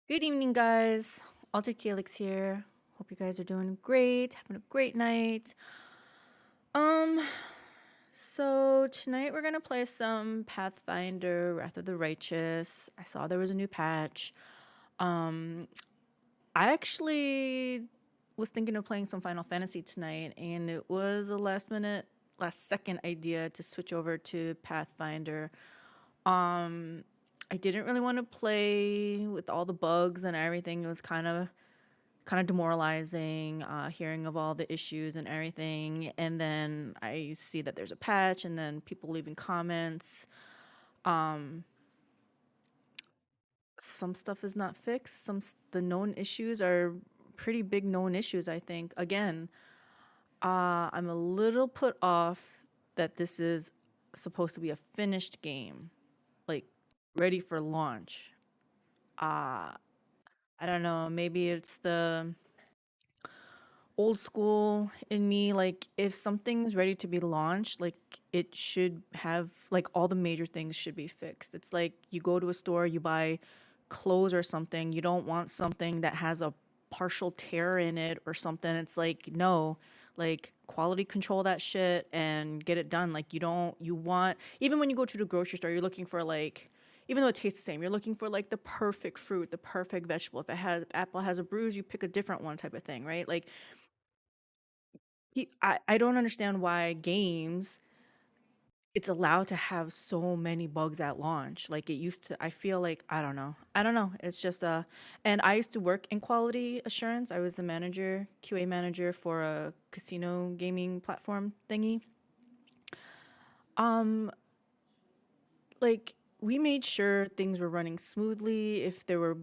Good evening, guys. Altered Calyx here. Hope you guys are doing great, having a great night. Um, so tonight we're gonna play some Pathfinder, Wrath of the Righteous. I saw there was a new patch. I actually was thinking of playing some Final Fantasy tonight, and it was a last minute, last second idea to switch over to Pathfinder. I didn't really want to play with all the bugs and everything. It was kind of demoralizing, hearing of all the issues and everything. And then I see that there's a patch, and then people leaving comments. Some stuff is not fixed. The known issues are pretty big known issues. I think again, I'm a little put off that this is supposed to be a finished game, like ready for launch. I don't know. Maybe it's the old school in me. Like, if something's ready to be launched, like, it should have, like, all the major things should be fixed. It's like you go to a store, you buy clothes or something, you don't want something that has a partial tear in it or something. It's like, no, like, quality control that shit and get it done. Like, you want, even when you go to the grocery store, you're looking for, like, even though it tastes the same, you're looking for like the perfect fruit, the perfect vegetable. If apple has a bruise, you pick a different one type of thing, right? Like I don't understand why games it's allowed to have so many bugs at launch. Like it used to, I feel like, I don't know. I don't know. It's just and I used to work in quality assurance. I was the manager, QA manager for a casino gaming platform thingy. Like we made sure things were running smoothly. If there were,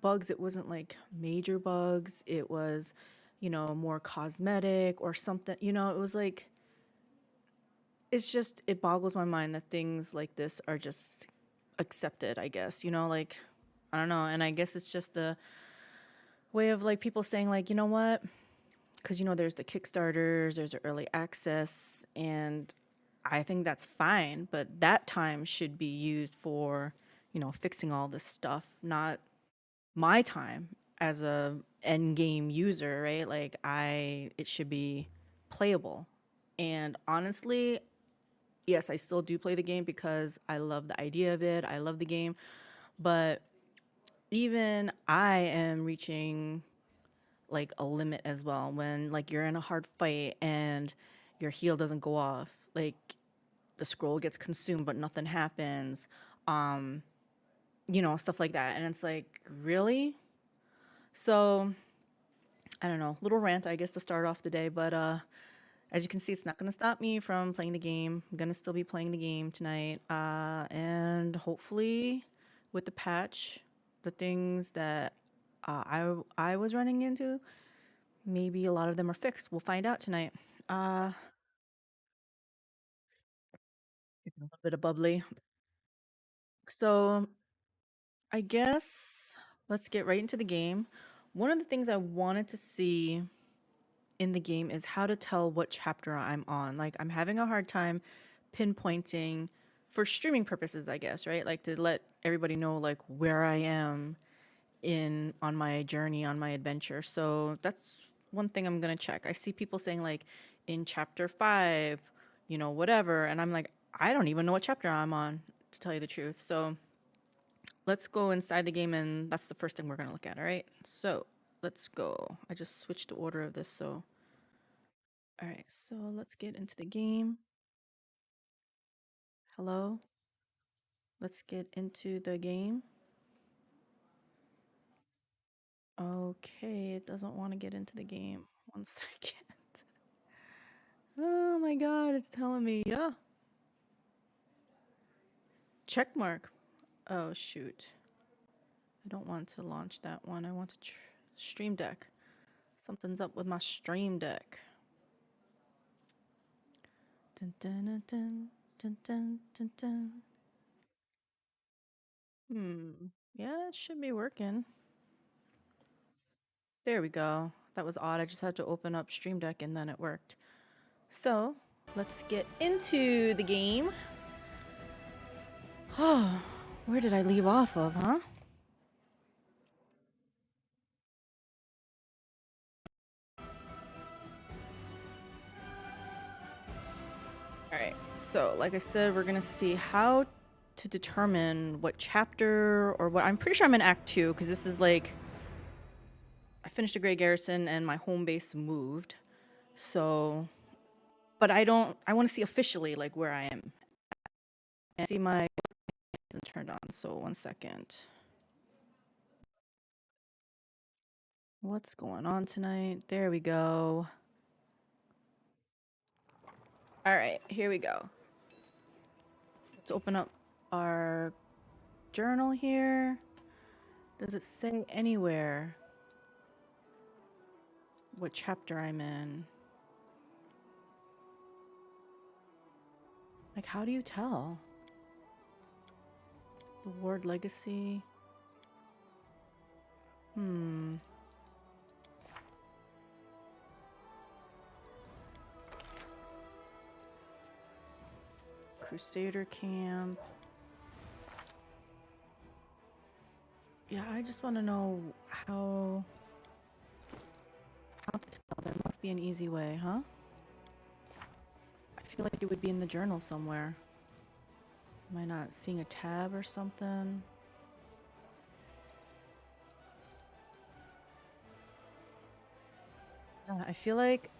bugs, it wasn't like major bugs. It was, more cosmetic or something. It was like it's just it boggles my mind that things like this are just accepted, I guess. Like I don't know, and I guess it's just a way of like people saying like, you know what? Cuz there's the Kickstarters, there's the early access, and I think that's fine, but that time should be used for, fixing all this stuff, not my time as a end game user, right? Like it should be playable. And honestly, yes, I still do play the game because I love the idea of it. I love the game. But even I am reaching like a limit as well when like you're in a hard fight and your heal doesn't go off. Like the scroll gets consumed but nothing happens. Stuff like that. And it's like, really? So, I don't know. Little rant I guess to start off the day, but as you can see, it's not going to stop me from playing the game. I'm going to still be playing the game tonight. And hopefully, with the patch, the things that I was running into, maybe a lot of them are fixed. We'll find out tonight. Uh, a little bit of bubbly. So, I guess let's get right into the game. One of the things I wanted to see in the game is how to tell what chapter I'm on. Like I'm having a hard time pinpointing for streaming purposes, I guess, right? Like to let everybody know like where I am in on my journey, on my adventure. So that's one thing I'm going to check. I see people saying like in chapter 5, whatever, and I'm like I don't even know what chapter I'm on to tell you the truth. So let's go inside the game and that's the first thing we're going to look at, all right? So, let's go. I just switched the order of this so all right, so let's get into the game. Hello. Let's get into the game. Okay, it doesn't want to get into the game. One second. Oh my god, it's telling me, yeah. Check mark. Oh shoot. I don't want to launch that one. I want to Stream Deck. Something's up with my Stream Deck. Dun, dun, dun, dun, dun, dun, dun, dun. Yeah, it should be working. There we go. That was odd. I just had to open up Stream Deck and then it worked. So, let's get into the game. Oh, where did I leave off of, huh? Alright, so like I said, we're gonna see how to determine what chapter or what. I'm pretty sure I'm in Act 2 because this is like I finished a Great Garrison and my home base moved. So, but I want to see officially like where I am. And see my isn't turned on. So 1 second. What's going on tonight? There we go. All right, here we go. Let's open up our journal here. Does it say anywhere what chapter I'm in? Like, how do you tell? The Ward Legacy. Crusader Camp. Yeah, I just want to know how to tell. There must be an easy way, huh? I feel like it would be in the journal somewhere. Am I not seeing a tab or something? Yeah, I feel like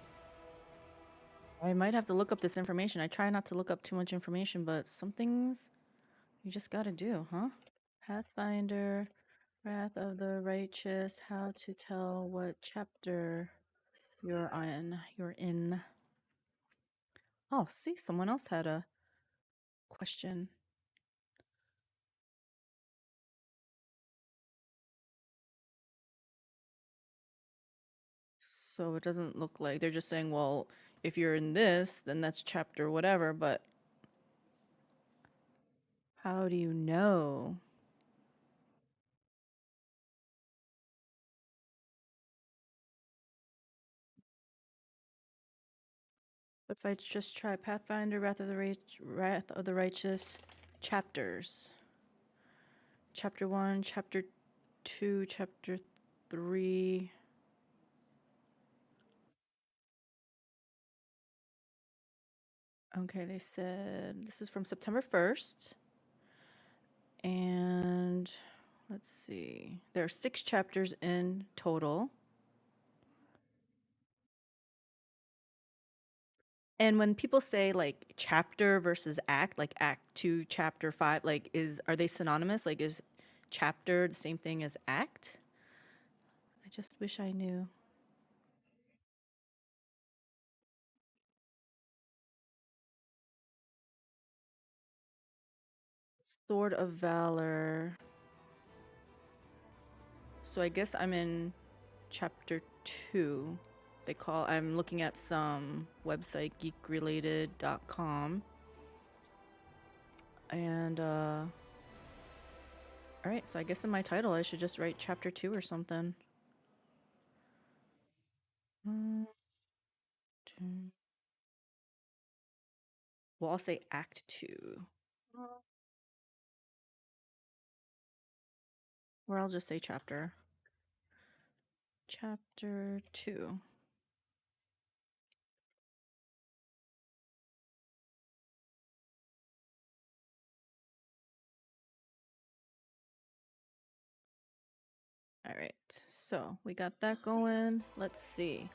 I might have to look up this information. I try not to look up too much information, but some things you just gotta do, huh? Pathfinder, Wrath of the Righteous, how to tell what chapter you're on. You're in. Oh, see, someone else had a question. So it doesn't look like they're just saying, well, if you're in this, then that's chapter whatever, but how do you know? If I just try Pathfinder, Wrath of the Righteous chapters. Chapter 1, Chapter 2, Chapter 3. Okay, they said this is from September 1st. And let's see. There are 6 chapters in total. And when people say like chapter versus act, like act 2, chapter 5, like are they synonymous? Like is chapter the same thing as act? I just wish I knew. Sword of Valor. So I guess I'm in chapter 2. I'm looking at some website, geekrelated.com. And all right, so I guess in my title I should just write chapter 2 or something. Well, I'll say act 2. Or I'll just say chapter. Chapter 2. All right, so we got that going. Let's see.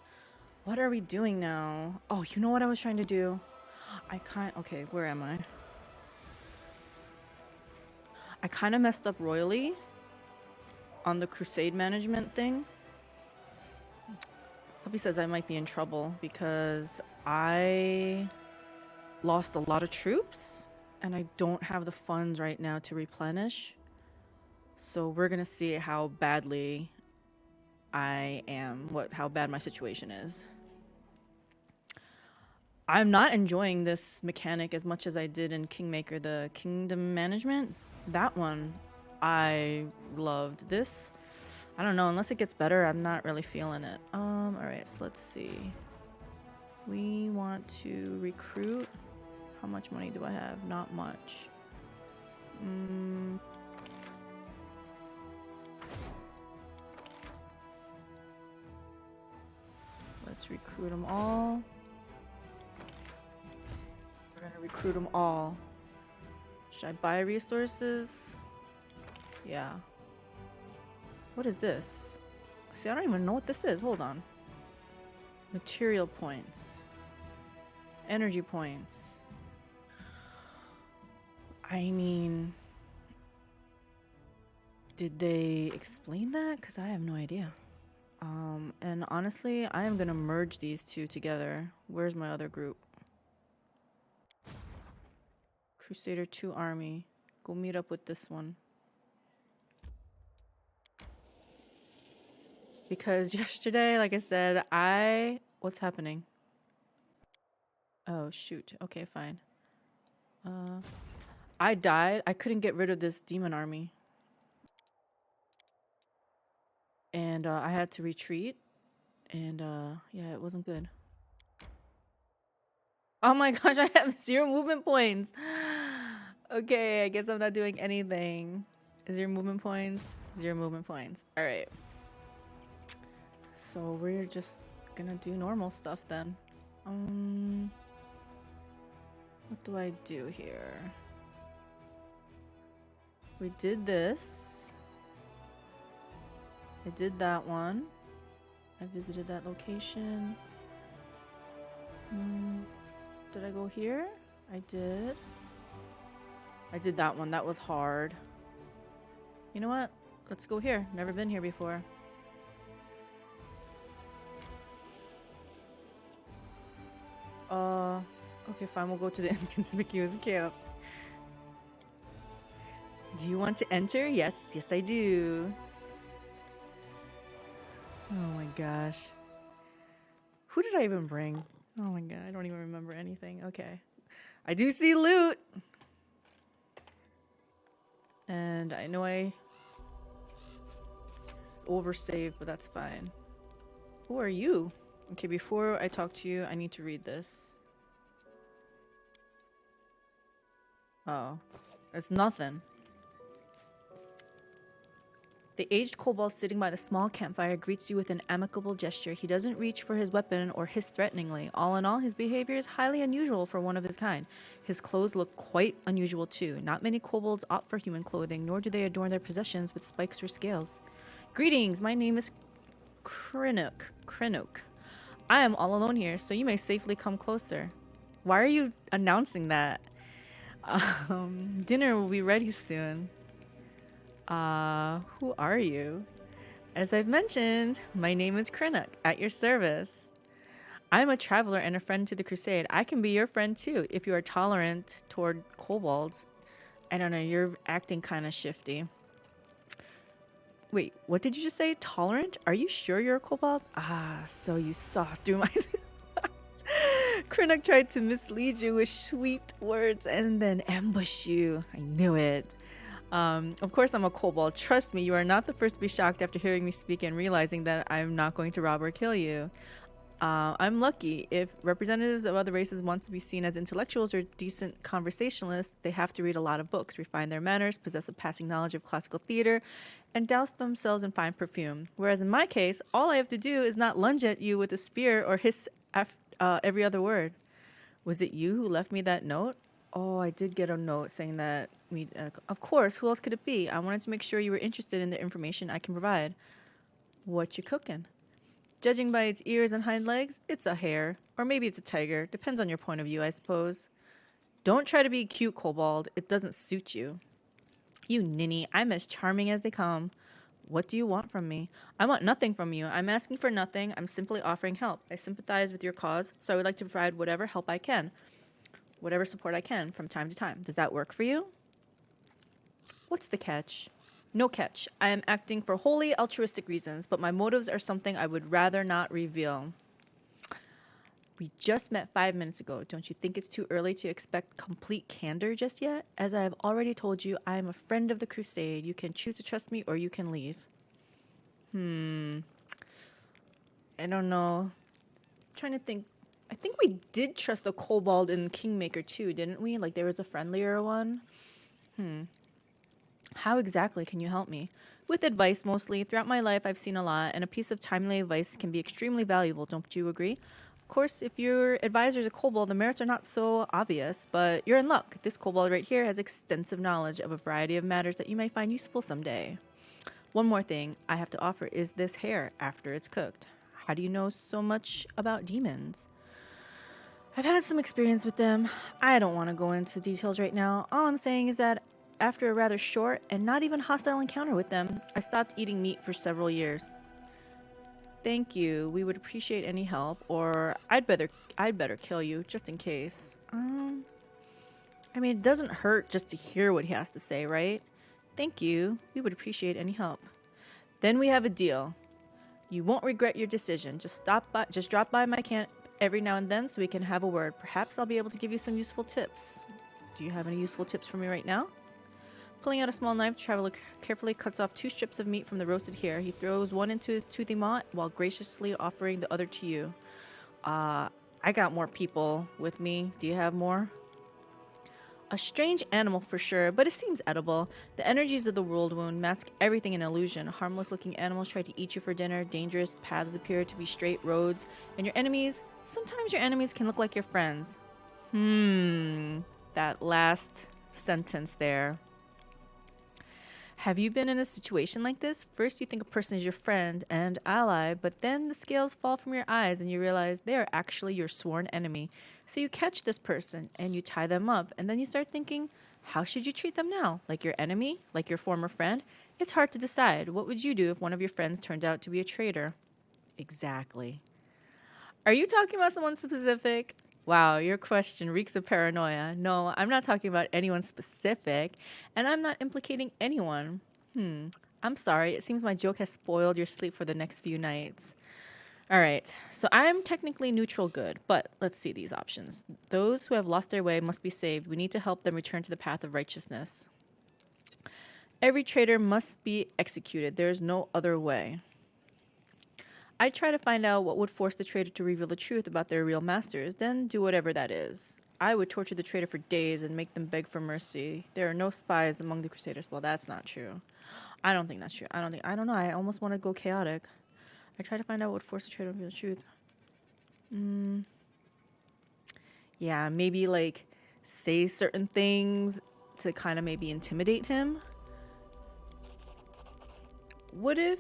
What are we doing now? Oh, you know what I was trying to do? Okay, where am I? I kind of messed up royally on the crusade management thing. Hubby says I might be in trouble because I lost a lot of troops and I don't have the funds right now to replenish. So we're gonna see how badly I am, how bad my situation is. I'm not enjoying this mechanic as much as I did in Kingmaker, the kingdom management. That one I loved. This, I don't know, unless it gets better, I'm not really feeling it. All right, so let's see. We want to recruit. How much money do I have? Not much. Let's recruit them all. We're gonna recruit them all. Should I buy resources? Yeah. What is this? See, I don't even know what this is. Hold on. Material points. Energy points. I mean, did they explain that? Because I have no idea. And honestly, I am gonna merge these two together. Where's my other group? Crusader 2 Army. Go meet up with this one. Because yesterday, like I said, what's happening? Oh, shoot. Okay, fine. I died. I couldn't get rid of this demon army. And I had to retreat. And yeah, it wasn't good. Oh my gosh, I have 0 movement points. Okay, I guess I'm not doing anything. 0 movement points. 0 movement points. All right. So we're just gonna do normal stuff then. What do I do here? We did this. I did that one. I visited that location. Did I go here? I did. I did that one. That was hard. You know what? Let's go here. Never been here before. Okay, fine. We'll go to the Inconspicuous Camp. Do you want to enter? Yes. Yes, I do. Oh my gosh. Who did I even bring? Oh my god, I don't even remember anything. Okay. I do see loot! And I know I oversaved, but that's fine. Who are you? Okay, before I talk to you, I need to read this. Oh. It's nothing. The aged kobold sitting by the small campfire greets you with an amicable gesture. He doesn't reach for his weapon or hiss threateningly. All in all, his behavior is highly unusual for one of his kind. His clothes look quite unusual too. Not many kobolds opt for human clothing, nor do they adorn their possessions with spikes or scales. Greetings, my name is Krenuk. I am all alone here, so you may safely come closer. Why are you announcing that? Dinner will be ready soon. Who are you? As I've mentioned, my name is Krenuk, at your service. I'm a traveler and a friend to the crusade. I can be your friend too, if you are tolerant toward kobolds. I don't know, you're acting kind of shifty. Wait, what did you just say? Tolerant? Are you sure you're a kobold? Ah, so you saw through my thoughts. Krenuk tried to mislead you with sweet words and then ambush you. I knew it. Of course I'm a kobold. Trust me, you are not the first to be shocked after hearing me speak and realizing that I'm not going to rob or kill you. I'm lucky. If representatives of other races want to be seen as intellectuals or decent conversationalists, they have to read a lot of books, refine their manners, possess a passing knowledge of classical theater, and douse themselves in fine perfume. Whereas in my case, all I have to do is not lunge at you with a spear or hiss every other word. Was it you who left me that note? Oh, I did get a note saying that of course, who else could it be? I wanted to make sure you were interested in the information I can provide. What you cooking? Judging by its ears and hind legs, it's a hare. Or maybe it's a tiger. Depends on your point of view, I suppose. Don't try to be cute, kobold. It doesn't suit you. You ninny, I'm as charming as they come. What do you want from me? I want nothing from you. I'm asking for nothing. I'm simply offering help. I sympathize with your cause, so I would like to provide whatever help I can. Whatever support I can from time to time. Does that work for you? What's the catch? No catch. I am acting for wholly altruistic reasons, but my motives are something I would rather not reveal. We just met 5 minutes ago. Don't you think it's too early to expect complete candor just yet? As I have already told you, I am a friend of the crusade. You can choose to trust me or you can leave. I don't know. I'm trying to think. I think we did trust the kobold in Kingmaker too, didn't we? Like there was a friendlier one. How exactly can you help me? With advice mostly. Throughout my life I've seen a lot, and a piece of timely advice can be extremely valuable, don't you agree? Of course, if your advisor is a kobold, the merits are not so obvious, but you're in luck. This kobold right here has extensive knowledge of a variety of matters that you may find useful someday. One more thing I have to offer is this hair after it's cooked. How do you know so much about demons? I've had some experience with them. I don't want to go into details right now. All I'm saying is that after a rather short and not even hostile encounter with them, I stopped eating meat for several years. Thank you. We would appreciate any help, or I'd better kill you just in case. I mean, it doesn't hurt just to hear what he has to say, right? Thank you. We would appreciate any help. Then we have a deal. You won't regret your decision. Just drop by my camp every now and then so we can have a word. Perhaps I'll be able to give you some useful tips. Do you have any useful tips for me right now? Pulling out a small knife, Traveler carefully cuts off 2 strips of meat from the roasted hare. He throws one into his toothy maw while graciously offering the other to you. I got more people with me. Do you have more? A strange animal for sure, but it seems edible. The energies of the world wound mask everything in illusion. Harmless looking animals try to eat you for dinner. Dangerous paths appear to be straight roads. And your enemies, sometimes your enemies can look like your friends. That last sentence there. Have you been in a situation like this? First you think a person is your friend and ally, but then the scales fall from your eyes and you realize they are actually your sworn enemy. So you catch this person and you tie them up, and then you start thinking, how should you treat them now? Like your enemy? Like your former friend? It's hard to decide. What would you do if one of your friends turned out to be a traitor? Exactly. Are you talking about someone specific? Wow, your question reeks of paranoia. No, I'm not talking about anyone specific, and I'm not implicating anyone. I'm sorry. It seems my joke has spoiled your sleep for the next few nights. All right, so I'm technically neutral good, but let's see these options. Those who have lost their way must be saved. We need to help them return to the path of righteousness. Every traitor must be executed. There is no other way. I try to find out what would force the traitor to reveal the truth about their real masters, then do whatever that is. I would torture the traitor for days and make them beg for mercy. There are no spies among the Crusaders. Well, that's not true. I don't think that's true. I don't know. I almost want to go chaotic. I try to find out what would force the traitor to reveal the truth. Yeah, maybe like say certain things to kind of maybe intimidate him. What if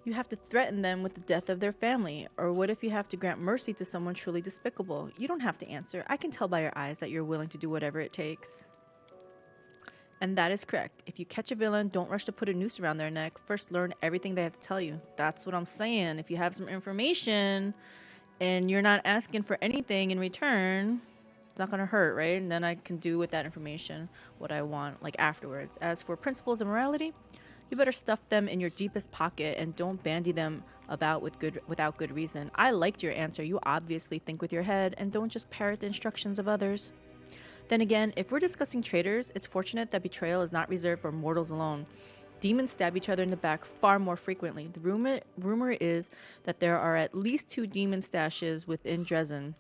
you have to threaten them with the death of their family? Or what if you have to grant mercy to someone truly despicable? You don't have to answer. I can tell by your eyes that you're willing to do whatever it takes. And that is correct. If you catch a villain, don't rush to put a noose around their neck. First, learn everything they have to tell you. That's what I'm saying. If you have some information and you're not asking for anything in return, it's not going to hurt, right? And then I can do with that information what I want, like afterwards. As for principles and morality, you better stuff them in your deepest pocket and don't bandy them about without good reason. I liked your answer. You obviously think with your head and don't just parrot the instructions of others. Then again, if we're discussing traitors, it's fortunate that betrayal is not reserved for mortals alone. Demons stab each other in the back far more frequently. The rumor is that there are at least 2 demon stashes within Dresden.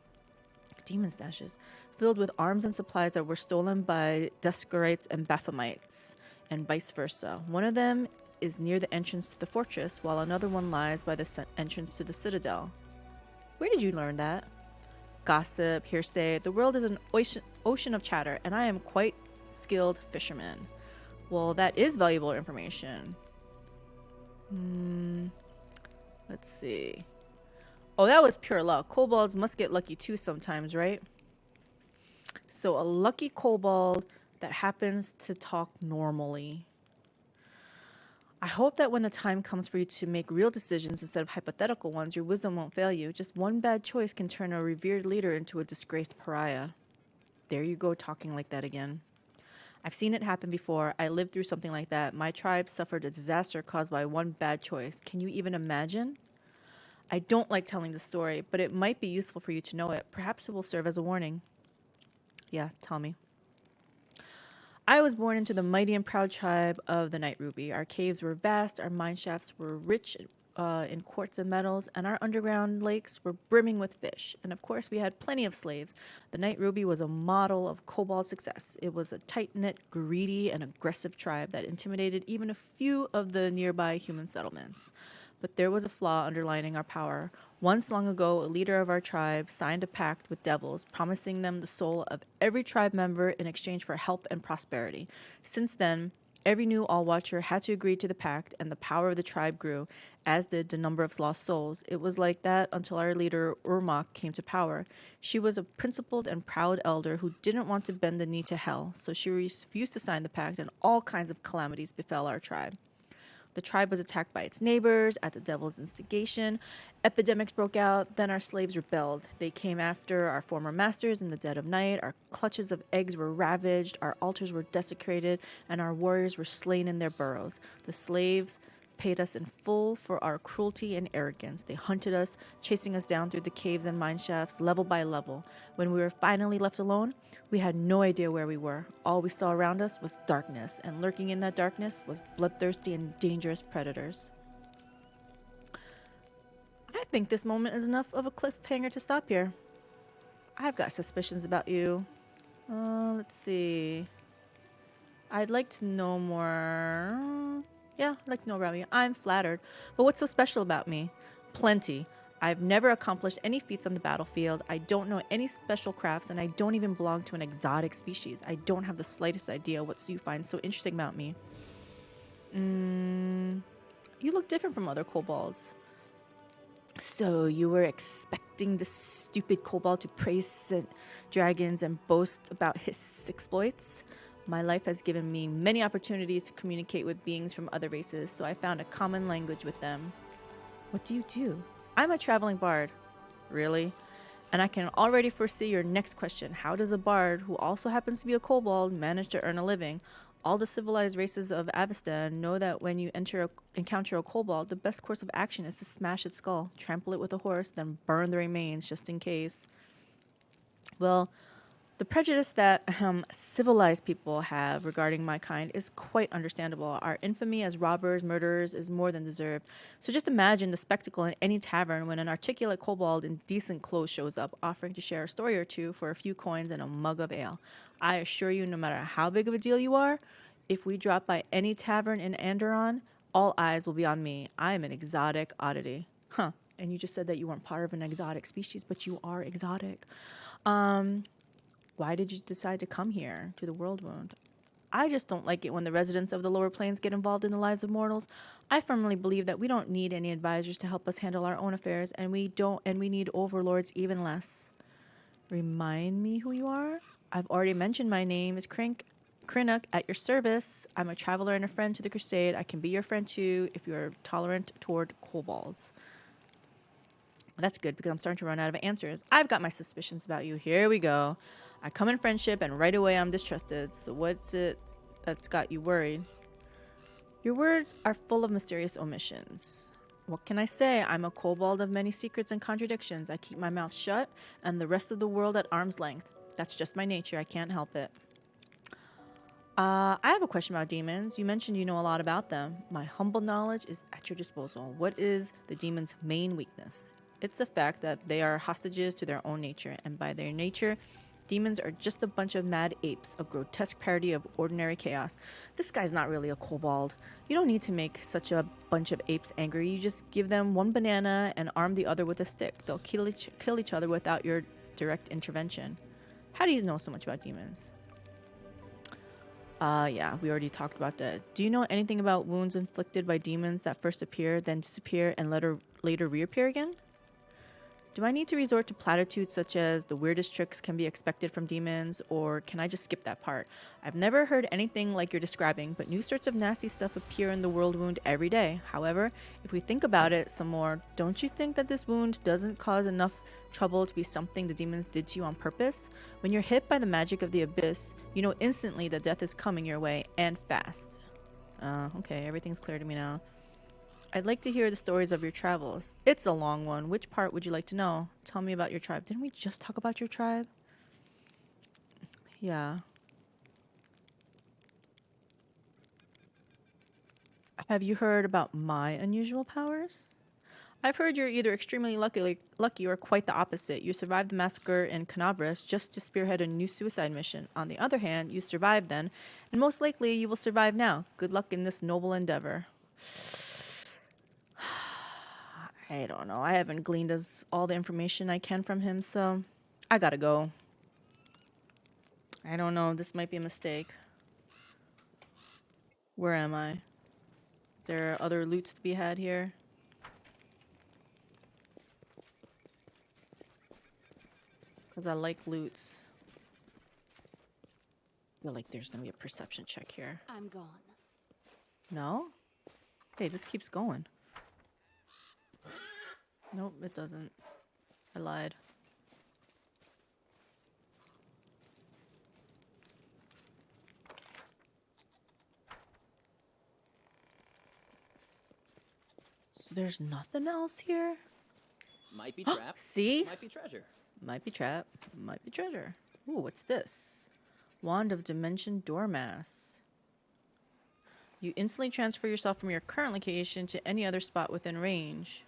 Demon stashes? Filled with arms and supplies that were stolen by Duskerites and Baphamites, and vice versa. One of them is near the entrance to the fortress, while another one lies by the entrance to the citadel. Where did you learn that? Gossip, hearsay. The world is an ocean of chatter, and I am quite skilled fisherman. Well, that is valuable information. Let's see. Oh, that was pure luck. Kobolds must get lucky too sometimes, right? So a lucky kobold that happens to talk normally. I hope that when the time comes for you to make real decisions instead of hypothetical ones, your wisdom won't fail you. Just one bad choice can turn a revered leader into a disgraced pariah. There you go, talking like that again. I've seen it happen before. I lived through something like that. My tribe suffered a disaster caused by one bad choice. Can you even imagine? I don't like telling the story, but it might be useful for you to know it. Perhaps it will serve as a warning. Yeah, tell me. I was born into the mighty and proud tribe of the Night Ruby. Our caves were vast, our mine shafts were rich in quartz and metals, and our underground lakes were brimming with fish. And of course, we had plenty of slaves. The Night Ruby was a model of kobold success. It was a tight-knit, greedy, and aggressive tribe that intimidated even a few of the nearby human settlements. But there was a flaw underlining our power. Once long ago, a leader of our tribe signed a pact with devils, promising them the soul of every tribe member in exchange for help and prosperity. Since then, every new All-Watcher had to agree to the pact, and the power of the tribe grew, as did the number of lost souls. It was like that until our leader, Urmak, came to power. She was a principled and proud elder who didn't want to bend the knee to hell, so she refused to sign the pact, and all kinds of calamities befell our tribe. The tribe was attacked by its neighbors at the devil's instigation. Epidemics broke out. Then our slaves rebelled. They came after our former masters in the dead of night. Our clutches of eggs were ravaged. Our altars were desecrated, and our warriors were slain in their burrows. The slaves paid us in full for our cruelty and arrogance. They hunted us, chasing us down through the caves and mine shafts, level by level. When we were finally left alone, we had no idea where we were. All we saw around us was darkness, and lurking in that darkness was bloodthirsty and dangerous predators. I think this moment is enough of a cliffhanger to stop here. I've got suspicions about you. Let's see. I'd like to know more. Yeah, I'd like to know about you. I'm flattered. But what's so special about me? Plenty. I've never accomplished any feats on the battlefield. I don't know any special crafts, and I don't even belong to an exotic species. I don't have the slightest idea what you find so interesting about me. You look different from other kobolds. So you were expecting this stupid kobold to praise dragons and boast about his exploits? My life has given me many opportunities to communicate with beings from other races, so I found a common language with them. What do you do? I'm a traveling bard. Really? And I can already foresee your next question. How does a bard, who also happens to be a kobold, manage to earn a living? All the civilized races of Avestan know that when you encounter a kobold, the best course of action is to smash its skull, trample it with a horse, then burn the remains just in case. Well, the prejudice that civilized people have regarding my kind is quite understandable. Our infamy as robbers, murderers is more than deserved. So just imagine the spectacle in any tavern when an articulate kobold in decent clothes shows up, offering to share a story or two for a few coins and a mug of ale. I assure you, no matter how big of a deal you are, if we drop by any tavern in Anderon, all eyes will be on me. I am an exotic oddity. Huh. And you just said that you weren't part of an exotic species, but you are exotic. Why did you decide to come here, to the World Wound? I just don't like it when the residents of the lower planes get involved in the lives of mortals. I firmly believe that we don't need any advisors to help us handle our own affairs, and we need overlords even less. Remind me who you are? I've already mentioned my name is Krinnock at your service. I'm a traveler and a friend to the crusade. I can be your friend too if you're tolerant toward kobolds. That's good because I'm starting to run out of answers. I've got my suspicions about you. Here we go. I come in friendship and right away I'm distrusted. So what's it that's got you worried? Your words are full of mysterious omissions. What can I say? I'm a kobold of many secrets and contradictions. I keep my mouth shut and the rest of the world at arm's length. That's just my nature. I can't help it. I have a question about demons. You mentioned you know a lot about them. My humble knowledge is at your disposal. What is the demon's main weakness? It's the fact that they are hostages to their own nature, and by their nature, demons are just a bunch of mad apes, a grotesque parody of ordinary chaos. This guy's not really a kobold. You don't need to make such a bunch of apes angry. You just give them one banana and arm the other with a stick. They'll kill each other without your direct intervention. How do you know so much about demons? Yeah, we already talked about that. Do you know anything about wounds inflicted by demons that first appear, then disappear, and later reappear again? Do I need to resort to platitudes such as the weirdest tricks can be expected from demons, or can I just skip that part? I've never heard anything like you're describing, but new sorts of nasty stuff appear in the world wound every day. However, if we think about it some more, don't you think that this wound doesn't cause enough trouble to be something the demons did to you on purpose? When you're hit by the magic of the abyss, you know instantly that death is coming your way, and fast. Okay, everything's clear to me now. I'd like to hear the stories of your travels. It's a long one. Which part would you like to know? Tell me about your tribe. Didn't we just talk about your tribe? Yeah. Have you heard about my unusual powers? I've heard you're either extremely lucky or quite the opposite. You survived the massacre in Canabras just to spearhead a new suicide mission. On the other hand, you survived then, and most likely you will survive now. Good luck in this noble endeavor. I don't know. I haven't gleaned all the information I can from him, so I gotta go. I don't know. This might be a mistake. Where am I? Is there other loots to be had here? Because I like loots. I feel like there's going to be a perception check here. I'm gone. No? Hey, this keeps going. Nope, it doesn't. I lied. So there's nothing else here? Might be trap. See? Might be treasure. Might be trap. Might be treasure. Ooh, what's this? Wand of Dimension Dormouse. You instantly transfer yourself from your current location to any other spot within range.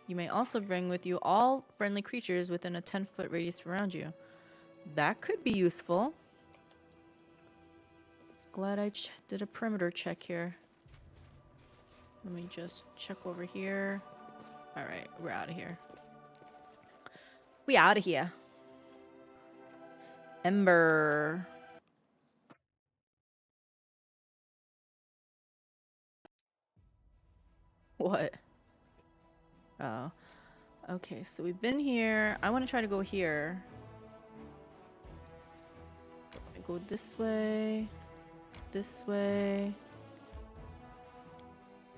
You may also bring with you all friendly creatures within a 10-foot radius around you. That could be useful. Glad I did a perimeter check here. Let me just check over here. Alright, we're out of here. We out of here. Ember. What? Oh. Okay, so we've been here. I want to try to go here. I go this way. This way.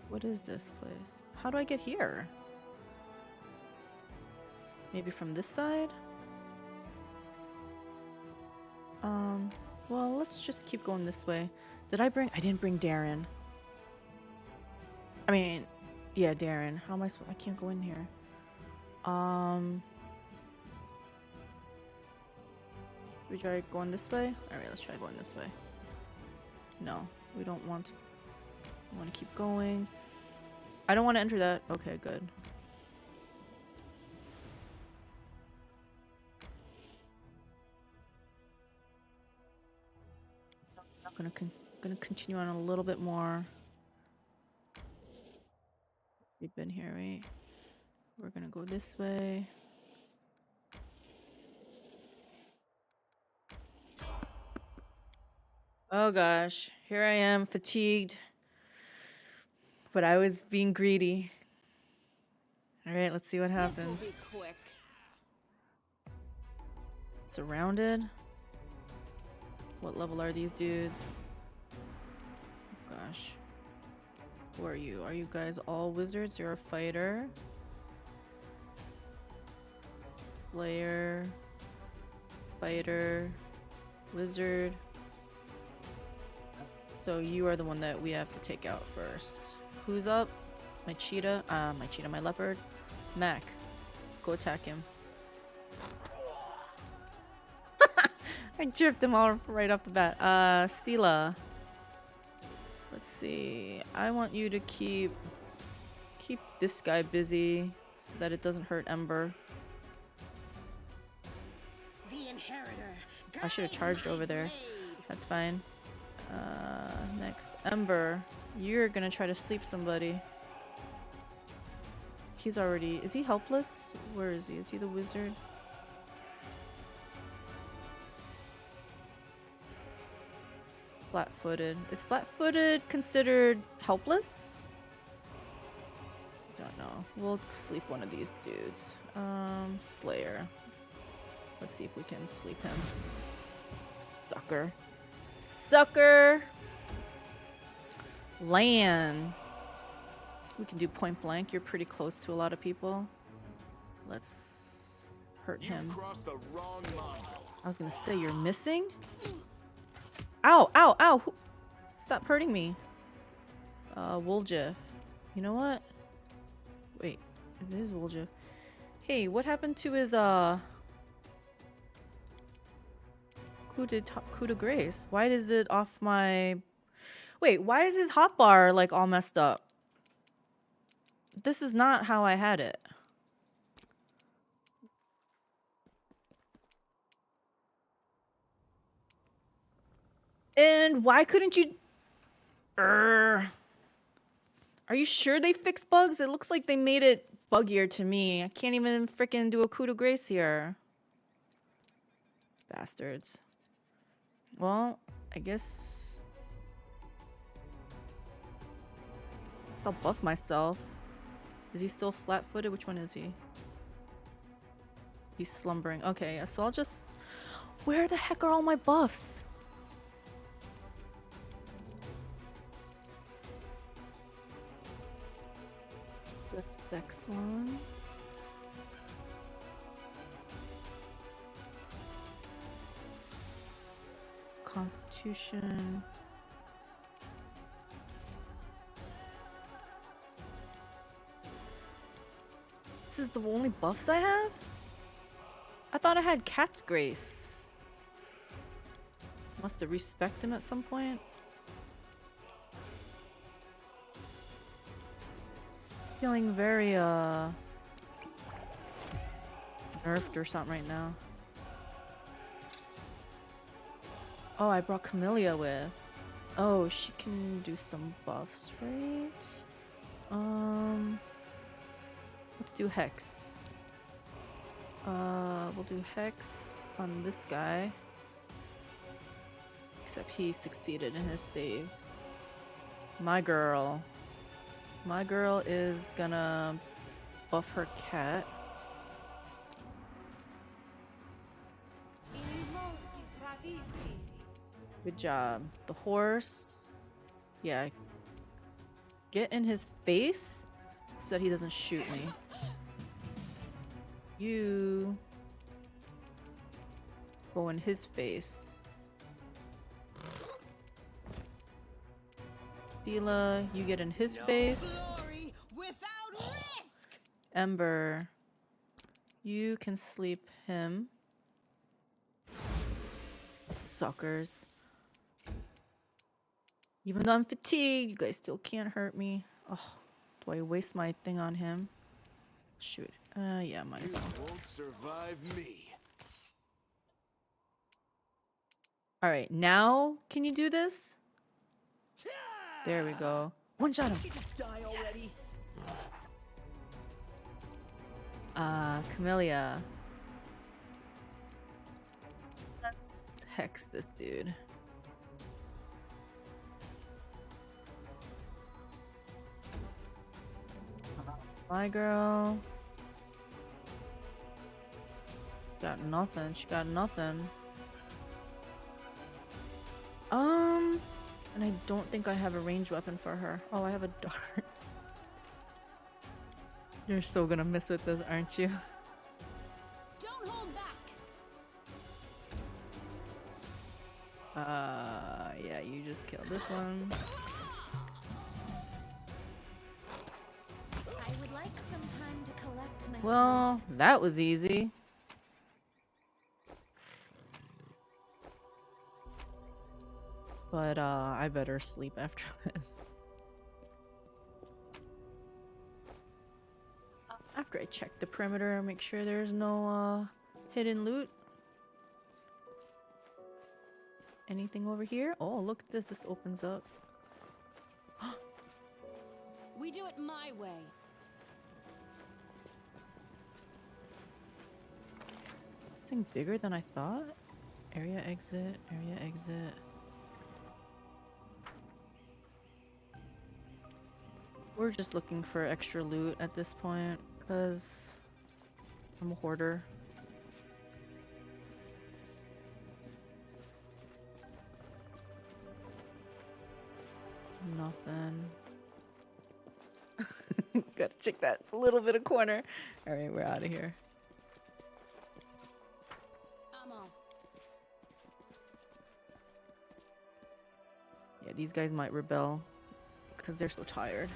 What is this place? How do I get here? Maybe from this side? Well, let's just keep going this way. Did I bring? I didn't bring Darren. I mean, yeah, Darren. How am I supposed? I can't go in here. We try going this way? Alright, let's try going this way. No, we don't want to. We want to keep going. I don't want to enter that. Okay, good. I'm gonna continue on a little bit more. We've been here, right? We're gonna go this way. Oh gosh, here I am, fatigued. But I was being greedy. Alright, let's see what happens. This'll be quick. Surrounded. What level are these dudes? Oh gosh. Who are you? Are you guys all wizards? You're a fighter. Player. Fighter. Wizard. So you are the one that we have to take out first. Who's up? My cheetah. My leopard. Mac. Go attack him. I tripped him all right off the bat. Sela. Let's see. I want you to keep this guy busy so that it doesn't hurt Ember. The inheritor. I should have charged over there. That's fine. Next. Ember. You're gonna try to sleep somebody. He's already... Is he helpless? Where is he? Is he the wizard? Flat-footed. Is flat-footed considered helpless? Don't know. We'll sleep one of these dudes. Slayer. Let's see if we can sleep him. Sucker. Sucker! Land. We can do point blank. You're pretty close to a lot of people. Let's hurt him. I was gonna say, you're missing? Ow, ow, ow! Stop hurting me. Woljif. You know what? Wait, it is Woljif. Hey, what happened to his, coup de grace? Why is it off my... Wait, why is his hotbar, like, all messed up? This is not how I had it. And why couldn't you... Are you sure they fixed bugs? It looks like they made it buggier to me. I can't even freaking do a coup de grace here. Bastards. Well, I guess I'll buff myself. Is he still flat-footed? Which one is he? He's slumbering. Okay, so I'll just... Where the heck are all my buffs? That's the next one. Constitution. This is the only buffs I have? I thought I had Cat's Grace. Must have respect him at some point. Feeling very nerfed or something right now. Oh, I brought Camellia with. Oh, she can do some buffs, right? Let's do Hex. We'll do Hex on this guy. Except he succeeded in his save. My girl. My girl is gonna buff her cat. Good job. The horse. Yeah. Get in his face so that he doesn't shoot me. You go in his face. Stila, you get in his face. Glory without risk. Ember, you can sleep him. Suckers. Even though I'm fatigued, you guys still can't hurt me. Oh, do I waste my thing on him? Shoot. Yeah, might as well. Won't survive me. All right, now can you do this? There we go. One shot him. Die already. Camellia. Let's hex this dude. My girl. Got nothing. She got nothing. And I don't think I have a ranged weapon for her. Oh, I have a dart. You're so gonna miss with this, aren't you? Don't hold back. Yeah, you just killed this one. I would like some time to collect myself. Well, that was easy. But I better sleep after this. After I check the perimeter, make sure there's no hidden loot. Anything over here? Oh, look at this. This opens up. We do it my way. This thing bigger than I thought? Area exit, area exit. We're just looking for extra loot at this point, because I'm a hoarder. Nothing. Gotta check that little bit of corner. Alright, we're out of here. I'm off. Yeah, these guys might rebel because they're so tired.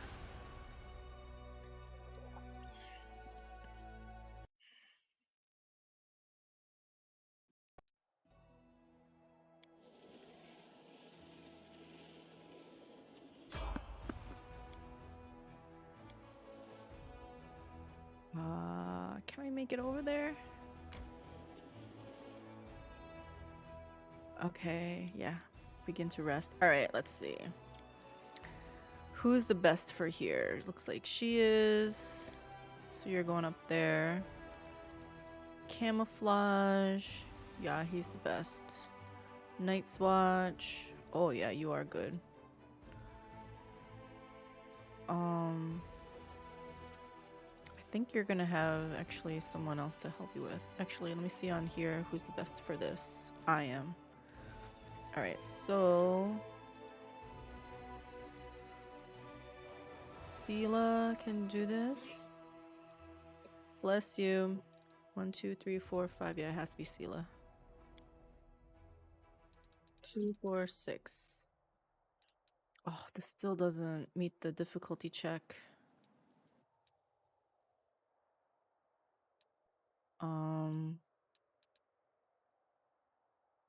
Can I make it over there? Okay, yeah. Begin to rest. Alright, let's see. Who's the best for here? Looks like she is. So you're going up there. Camouflage. Yeah, he's the best. Night's Watch. Oh yeah, you are good. I think you're gonna have actually someone else to help you with. Actually, let me see on here who's the best for this. I am. Alright, so Bila can do this. Bless you. 1, 2, 3, 4, 5. Yeah, it has to be Sela. 2, 4, 6. Oh, this still doesn't meet the difficulty check.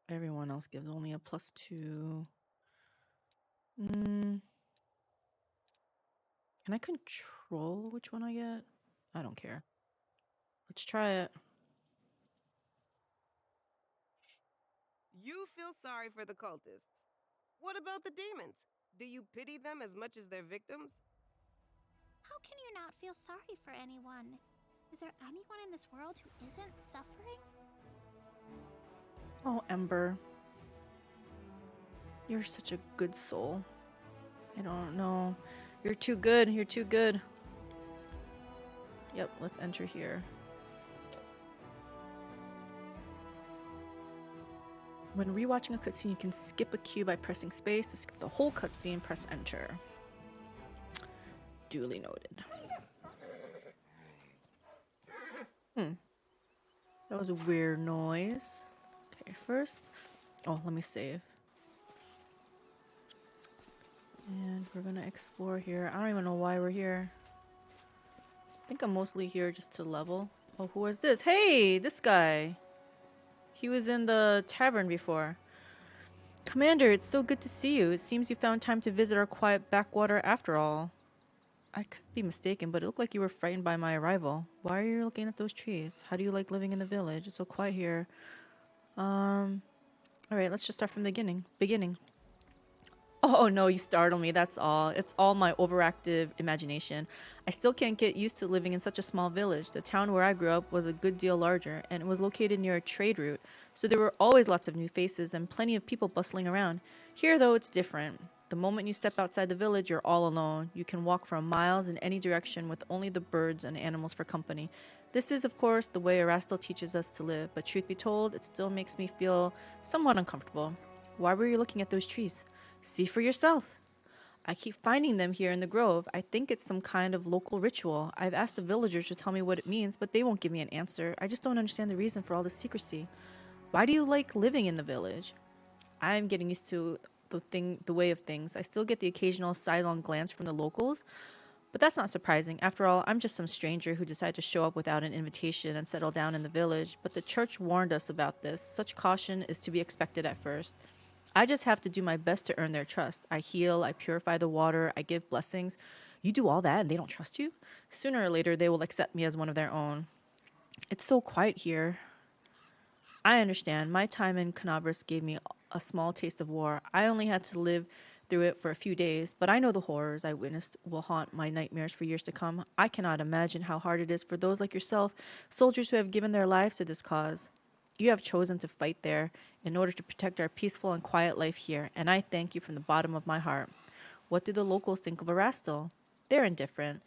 Everyone else gives only a +2. Can I control which one I get? I don't care. Let's try it. You feel sorry for the cultists. What about the demons? Do you pity them as much as their victims? How can you not feel sorry for anyone? Is there anyone in this world who isn't suffering? Oh, Ember. You're such a good soul. I don't know. You're too good. You're too good. Yep, let's enter here. When rewatching a cutscene, you can skip a cue by pressing space. To skip the whole cutscene, press enter. Duly noted. That was a weird noise. Okay, first. Oh, let me save. And we're gonna explore here. I don't even know why we're here. I think I'm mostly here just to level. Oh, who is this? Hey, this guy. He was in the tavern before. Commander, it's so good to see you. It seems you found time to visit our quiet backwater after all. I could be mistaken, but it looked like you were frightened by my arrival. Why are you looking at those trees? How do you like living in the village? It's so quiet here. Alright, let's just start from the beginning. Oh no, you startle me, that's all. It's all my overactive imagination. I still can't get used to living in such a small village. The town where I grew up was a good deal larger, and it was located near a trade route, so there were always lots of new faces and plenty of people bustling around. Here, though, it's different. The moment you step outside the village, you're all alone. You can walk for miles in any direction with only the birds and animals for company. This is, of course, the way Erastil teaches us to live, but truth be told, it still makes me feel somewhat uncomfortable. Why were you looking at those trees? See for yourself. I keep finding them here in the grove. I think it's some kind of local ritual. I've asked the villagers to tell me what it means, but they won't give me an answer. I just don't understand the reason for all the secrecy. Why do you like living in the village? I'm getting used to the way of things. I still get the occasional sidelong glance from the locals, but that's not surprising. After all, I'm just some stranger who decided to show up without an invitation and settle down in the village. But the church warned us about this. Such caution is to be expected at first. I just have to do my best to earn their trust. I heal, I purify the water, I give blessings. You do all that and they don't trust you? Sooner or later, they will accept me as one of their own. It's so quiet here. I understand. My time in Canabras gave me a small taste of war. I only had to live through it for a few days, but I know the horrors I witnessed will haunt my nightmares for years to come. I cannot imagine how hard it is for those like yourself, soldiers who have given their lives to this cause. You have chosen to fight there in order to protect our peaceful and quiet life here, and I thank you from the bottom of my heart. What do the locals think of Erastil? They're indifferent.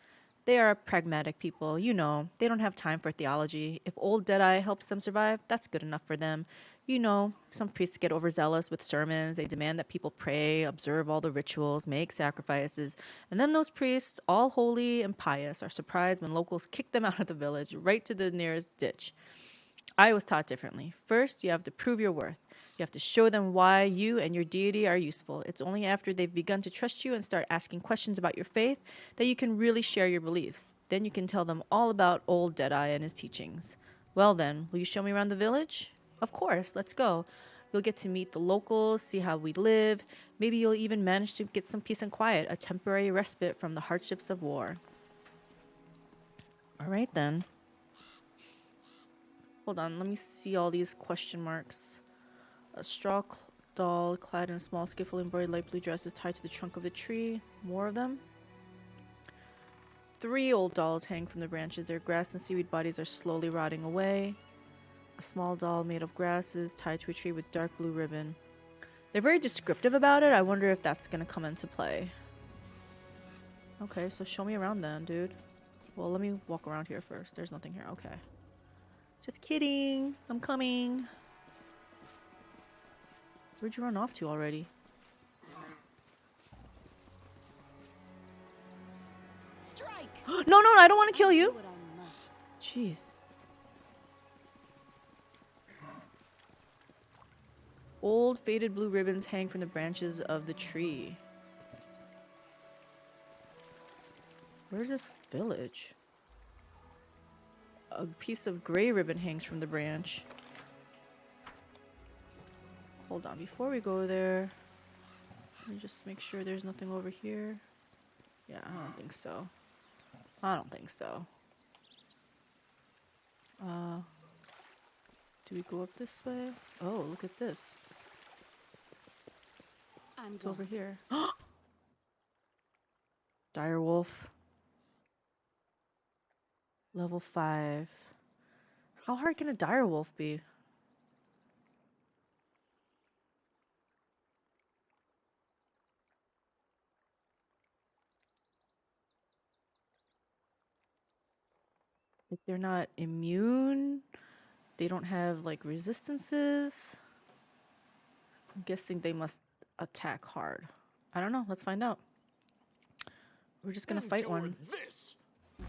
They are pragmatic people, you know. They don't have time for theology. If old Deadeye helps them survive, that's good enough for them. You know, some priests get overzealous with sermons. They demand that people pray, observe all the rituals, make sacrifices. And then those priests, all holy and pious, are surprised when locals kick them out of the village, right to the nearest ditch. I was taught differently. First, you have to prove your worth. You have to show them why you and your deity are useful. It's only after they've begun to trust you and start asking questions about your faith that you can really share your beliefs. Then you can tell them all about old Deadeye and his teachings. Well then, will you show me around the village? Of course, let's go. You'll get to meet the locals, see how we live. Maybe you'll even manage to get some peace and quiet, a temporary respite from the hardships of war. All right then. Hold on, let me see all these question marks. A straw doll clad in a small skiffle embroidered light blue dress is tied to the trunk of the tree. More of them. 3 old dolls hang from the branches. Their grass and seaweed bodies are slowly rotting away. A small doll made of grasses tied to a tree with dark blue ribbon. They're very descriptive about it. I wonder if that's gonna come into play. Okay, so show me around then, dude. Well, let me walk around here first. There's nothing here. Okay. Just kidding. I'm coming. Where'd you run off to already? Strike. No, I don't want to kill you. Do what I must. Jeez. Old faded blue ribbons hang from the branches of the tree. Where's this village? A piece of gray ribbon hangs from the branch. Hold on, before we go there, let me just make sure there's nothing over here. Yeah, I don't think so. I don't think so. Do we go up this way? Oh, look at this. I'm It's over gone. here. Direwolf. Level 5. How hard can a direwolf be? Like they're not immune. They don't have like resistances. I'm guessing they must attack hard. I don't know. Let's find out. We're just gonna fight Endure one. This.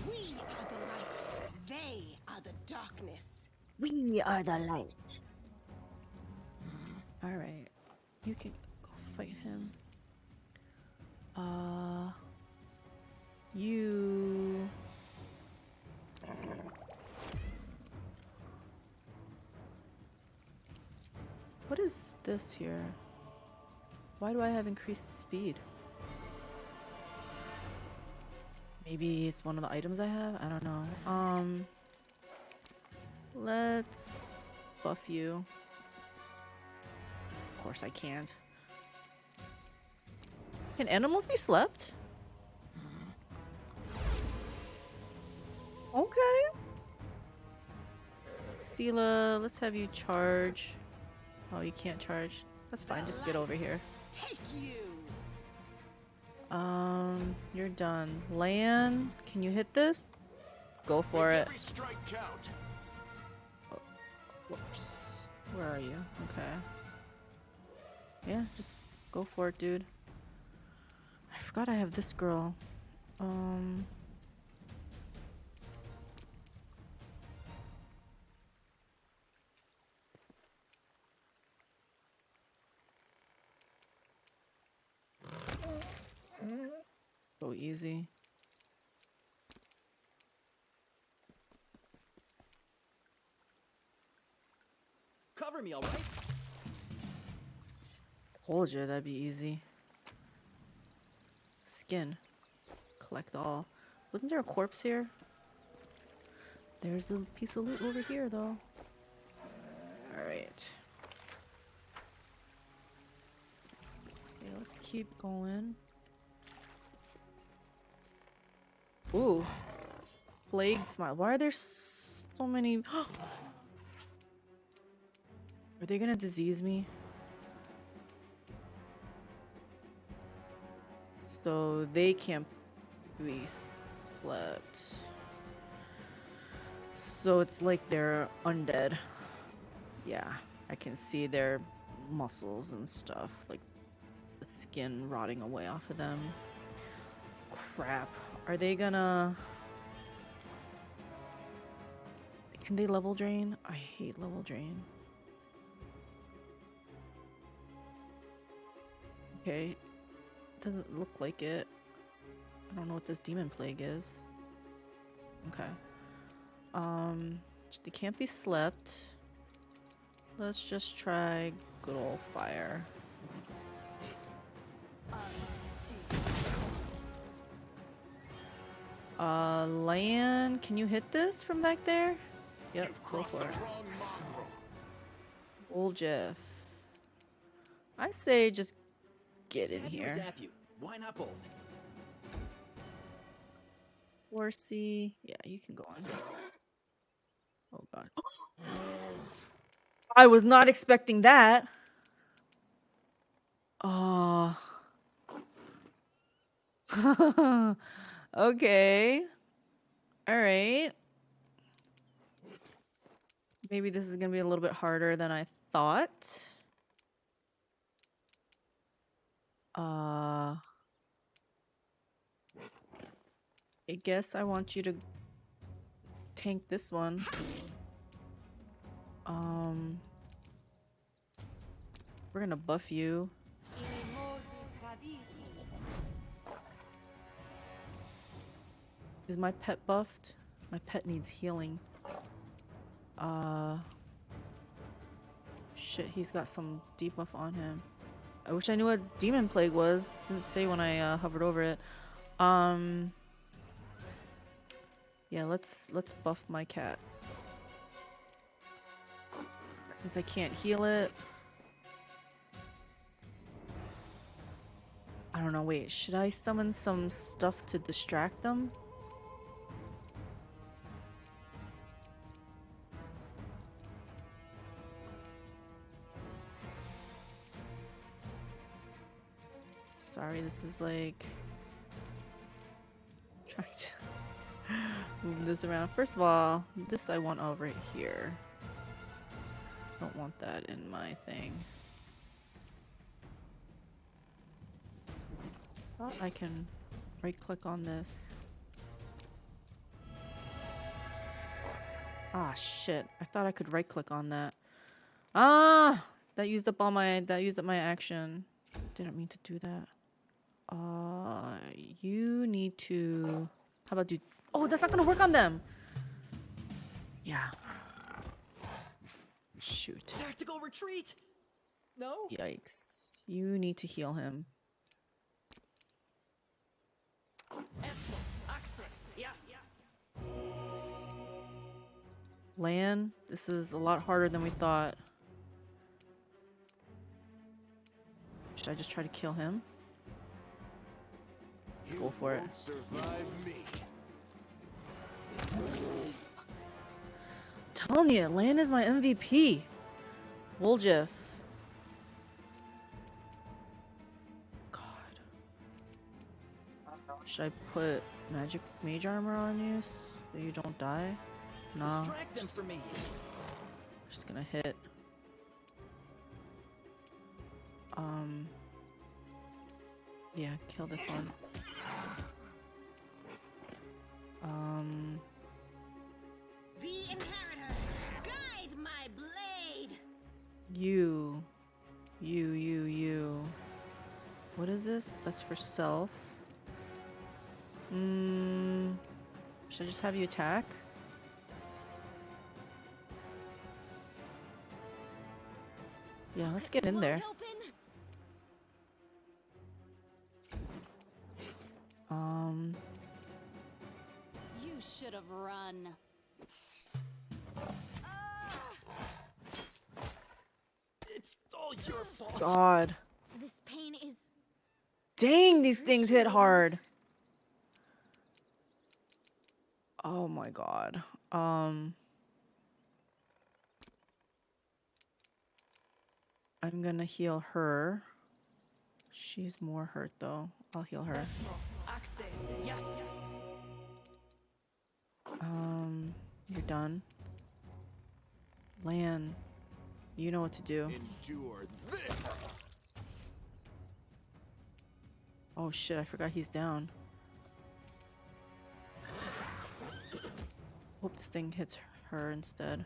We are the light. They are the darkness. We are the light. All right, you can go fight him. You. What is this here? Why do I have increased speed? Maybe it's one of the items I have? I don't know. Let's buff you. Of course I can't. Can animals be slept? Okay. Sela, let's have you charge. Oh, you can't charge. That's fine, just get over here. Take you. You're done. Lan, can you hit this? Go for Make it. every strike count. Whoops. Where are you? Okay. Yeah, just go for it, dude. I forgot I have this girl. So easy. Cover me, all right? Told you that'd be easy. Skin. Collect all. Wasn't there a corpse here? There's a piece of loot over here, though. Alright. Okay, let's keep going. Ooh. Plague smile. Why are there so many? Are they gonna disease me? So they can't be slept. So it's like they're undead. Yeah, I can see their muscles and stuff, like the skin rotting away off of them. Crap. Are they gonna... Can they level drain? I hate level drain. Okay. Doesn't look like it. I don't know what this demon plague is. Okay. They can't be slept. Let's just try good old fire. Lan, can you hit this from back there? Yep, You've go crossed for the it. wrong mongrel. Old Jeff. I say just get in Stab you or here. zap you. Why not both? Horsey. Yeah, you can go on. Oh god. I was not expecting that. Oh. Okay. All right. Maybe this is gonna be a little bit harder than I thought. I guess I want you to tank this one. We're gonna buff you. Is my pet buffed? My pet needs healing. Shit, he's got some debuff on him. I wish I knew what Demon Plague was. Didn't say when I hovered over it. Yeah, let's buff my cat. Since I can't heal it. I don't know, wait, should I summon some stuff to distract them? Sorry, this is like trying to move this around. First of all, this I want over here. Don't want that in my thing. Thought I can right click on this. Ah shit. I thought I could right click on that. Ah, that used up my action. Didn't mean to do that. You need to, how about do, oh, that's not gonna work on them. Yeah. Shoot. Tactical retreat. No. Yikes. You need to heal him. Lan, this is a lot harder than we thought. Should I just try to kill him? Let's go for it. Survive me. Telling you, Lan is my MVP. Woljif. God. Should I put magic mage armor on you so you don't die? No. Distract them for me. Just gonna hit. Yeah, kill this one. The Inheritor, guide my blade. You. What is this? That's for self. Should I just have you attack? Yeah, let's get in there. You should have run. It's all your fault. God. This pain is Dang, these things hit hard. Oh my god. I'm gonna heal her. She's more hurt though. I'll heal her. You're done. Lan, you know what to do. Endure this. Oh shit, I forgot he's down. Hope this thing hits her instead.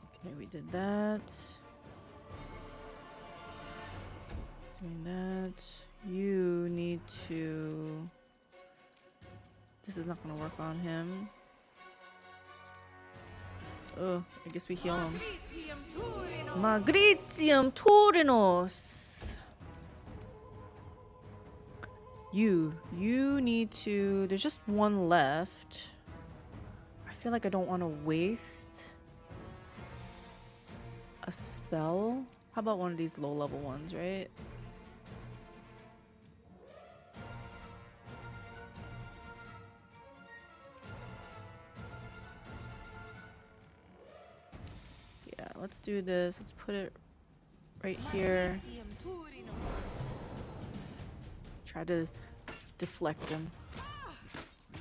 Okay, we did that. Doing that. You need to... This is not gonna work on him. Oh, I guess we heal him. Magritium Turinos. You need to... There's just one left. I feel like I don't want to waste a spell. How about one of these low-level ones, right? let's do this. Let's put it right here. Try to deflect him.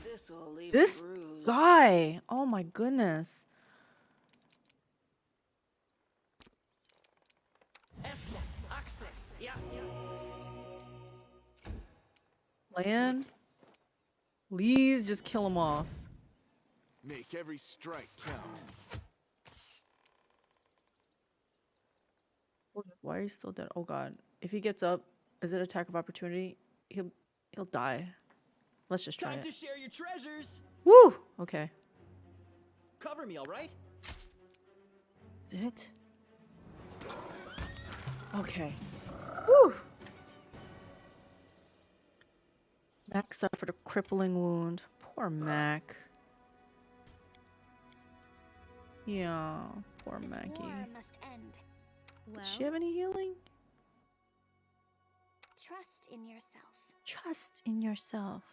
This'll leave This guy! Oh my goodness. Land? Please just kill him off. Make every strike count. Why are you still dead? Oh god. If he gets up, is it attack of opportunity? He'll die. Let's just try Time it. to share your treasures. Woo! Okay. Cover me, all right? Is it? Okay. Woo! Mac suffered a crippling wound. Poor Mac. Yeah, poor This Mackie. war must end. Well, Does she have any healing? trust in yourself. Trust in yourself.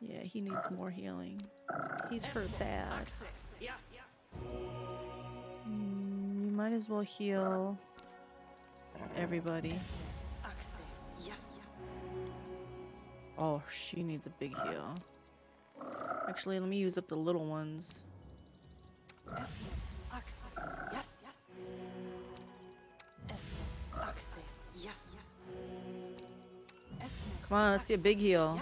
Yeah, he needs more healing. He's hurt bad. You might as well heal everybody. Oh, she needs a big heal. Actually, let me use up the little ones. Come on, let's see a big heal.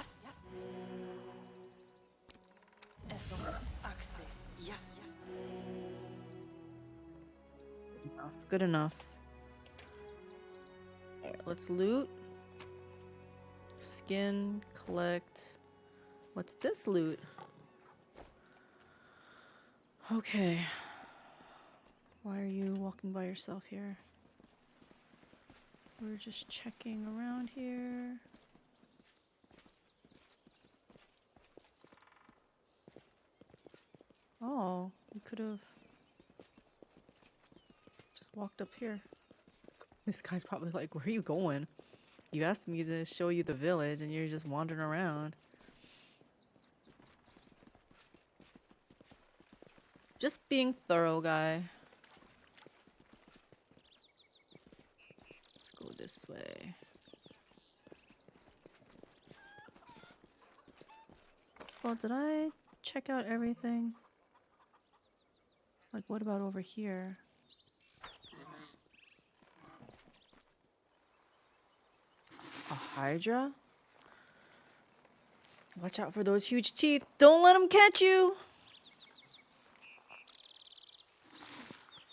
Good enough. Alright, let's loot. Skin, collect. What's this loot? Okay. Why are you walking by yourself here? We're just checking around here. Oh, we could have just walked up here. This guy's probably like, where are you going? You asked me to show you the village and you're just wandering around. Just being thorough, guy. Let's go this way. So, did I check out everything? Like, what about over here? A Hydra? Watch out for those huge teeth. Don't let them catch you.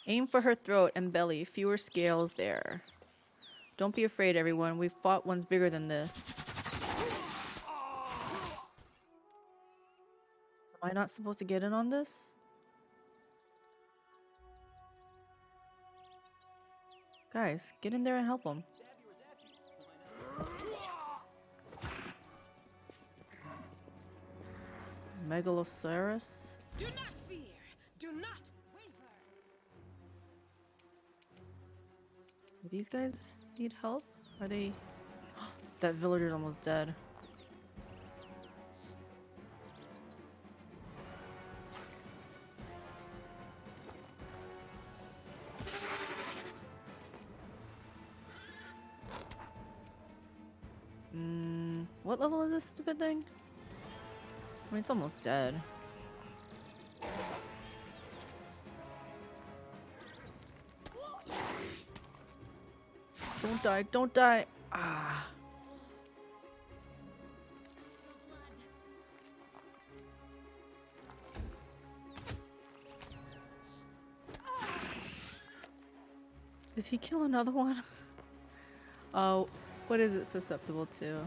Aim for her throat and belly. Fewer scales there. Don't be afraid, everyone. We've fought ones bigger than this. Am I not supposed to get in on this? Guys, get in there and help him. Megalosaurus? Do not fear. Do not waver. Do these guys need help? Are they... That villager's almost dead. What level is this stupid thing? I mean, it's almost dead. Don't die, don't die. Ah. Did he kill another one? Oh, what is it susceptible to?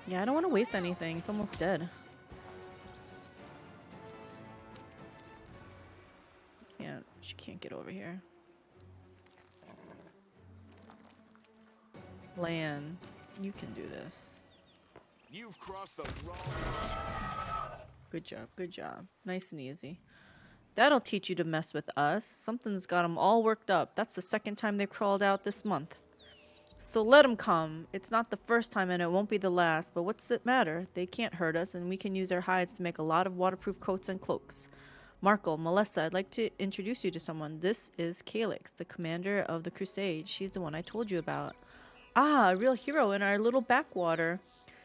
Yeah, I don't want to waste anything. It's almost dead. She can't get over here. Lan, you can do this. You've crossed the wrong. Good job, good job. Nice and easy. That'll teach you to mess with us. Something's got them all worked up. That's the second time they crawled out this month. So let 'em come. It's not the first time and it won't be the last, but what's it matter? They can't hurt us and we can use their hides to make a lot of waterproof coats and cloaks. Markle, Melissa, I'd like to introduce you to someone. This is Calyx, the commander of the Crusade. She's the one I told you about. Ah, a real hero in our little backwater.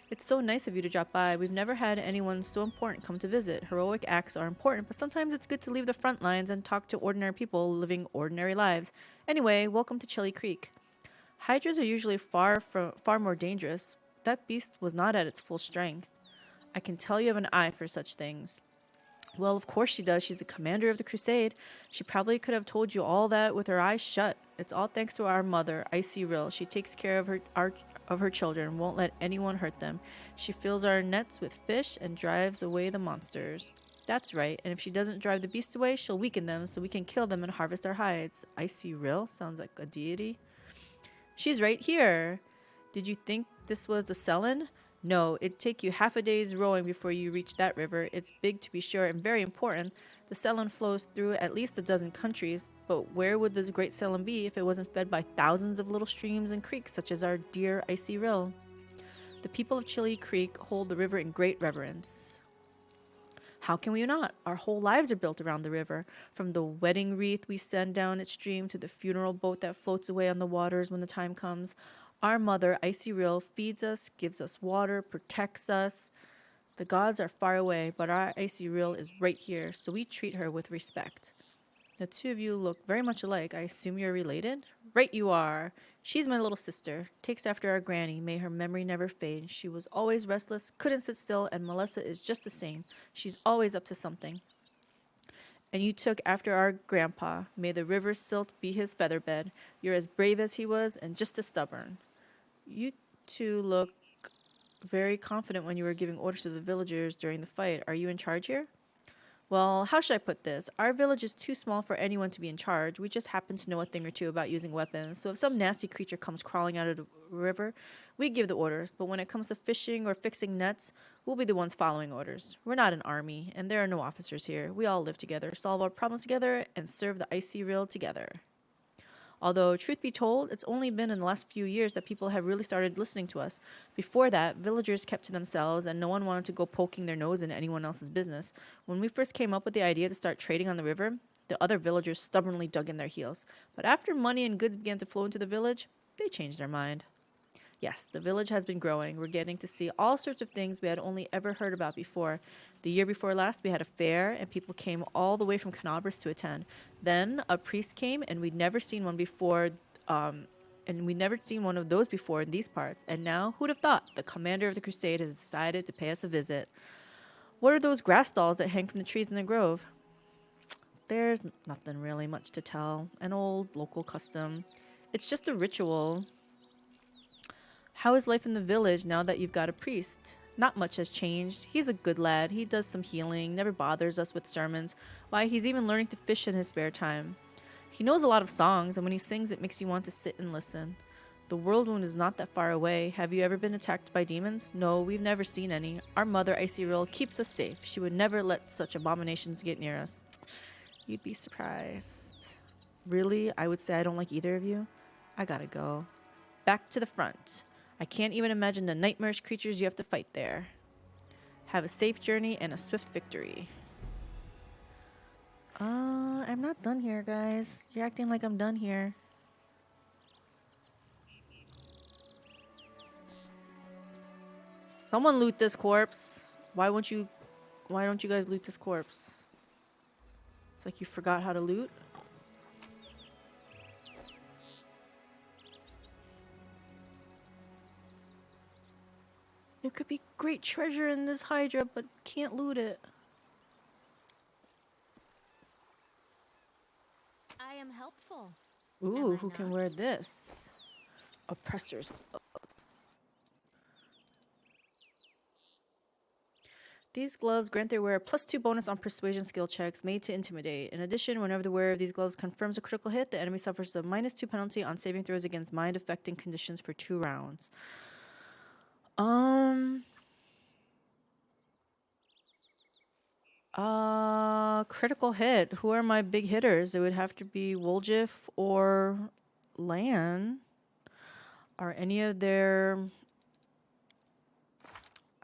It's so nice of you to drop by. We've never had anyone so important come to visit. Heroic acts are important, but sometimes it's good to leave the front lines and talk to ordinary people living ordinary lives. Anyway, welcome to Chili Creek. Hydras are usually far more dangerous. That beast was not at its full strength. I can tell you have an eye for such things. Well, of course she does. She's the commander of the Crusade. She probably could have told you all that with her eyes shut. It's all thanks to our mother, Icy Rill. She takes care of her children, won't let anyone hurt them. She fills our nets with fish and drives away the monsters. That's right, and if she doesn't drive the beasts away, she'll weaken them so we can kill them and harvest our hides. Icy Rill sounds like a deity. She's right here. Did you think this was the Selen? No, it'd take you half a day's rowing before you reach that river. It's big to be sure and very important. The Selen flows through at least a dozen countries, but where would the Great Selen be if it wasn't fed by thousands of little streams and creeks such as our dear Icy Rill? The people of Chili Creek hold the river in great reverence. How can we not? Our whole lives are built around the river, from the wedding wreath we send down its stream to the funeral boat that floats away on the waters when the time comes. Our mother, Icy Rill, feeds us, gives us water, protects us. The gods are far away, but our Icy Rill is right here, so we treat her with respect. The two of you look very much alike. I assume you're related? Right you are. She's my little sister. Takes after our granny. May her memory never fade. She was always restless, couldn't sit still, and Melissa is just the same. She's always up to something. And you took after our grandpa. May the river silt be his featherbed. You're as brave as he was and just as stubborn. You two look very confident when you were giving orders to the villagers during the fight. Are you in charge here? Well, how should I put this? Our village is too small for anyone to be in charge. We just happen to know a thing or two about using weapons. So if some nasty creature comes crawling out of the river, we give the orders. But when it comes to fishing or fixing nets, we'll be the ones following orders. We're not an army, and there are no officers here. We all live together, solve our problems together, and serve the Icy Rill together. Although, truth be told, it's only been in the last few years that people have really started listening to us. Before that, villagers kept to themselves and no one wanted to go poking their nose into anyone else's business. When we first came up with the idea to start trading on the river, the other villagers stubbornly dug in their heels. But after money and goods began to flow into the village, they changed their mind. Yes, the village has been growing. We're getting to see all sorts of things we had only ever heard about before. The year before last, we had a fair, and people came all the way from Canabras to attend. Then a priest came, and we'd never seen one before, and we'd never seen one of those before in these parts. And now, who'd have thought? The commander of the Crusade has decided to pay us a visit. What are those grass stalls that hang from the trees in the grove? There's nothing really much to tell. An old local custom. It's just a ritual. How is life in the village now that you've got a priest? Not much has changed. He's a good lad. He does some healing, never bothers us with sermons. Why, he's even learning to fish in his spare time. He knows a lot of songs, and when he sings, it makes you want to sit and listen. The World Wound is not that far away. Have you ever been attacked by demons? No, we've never seen any. Our mother, Icy Rill, keeps us safe. She would never let such abominations get near us. You'd be surprised. Really? I would say I don't like either of you? I gotta go. Back to the front. I can't even imagine the nightmarish creatures you have to fight there. Have a safe journey and a swift victory. I'm not done here, guys. You're acting like I'm done here. Someone loot this corpse. Why don't you guys loot this corpse? It's like you forgot how to loot. There could be great treasure in this Hydra, but can't loot it. I am helpful. Ooh, Am I who can not? wear this? Oppressor's gloves. These gloves grant their wearer +2 bonus on persuasion skill checks made to intimidate. In addition, whenever the wearer of these gloves confirms a critical hit, the enemy suffers a -2 penalty on saving throws against mind-affecting conditions for 2 rounds. Critical hit. Who are my big hitters? It would have to be Woljif or Lan. Are any of their...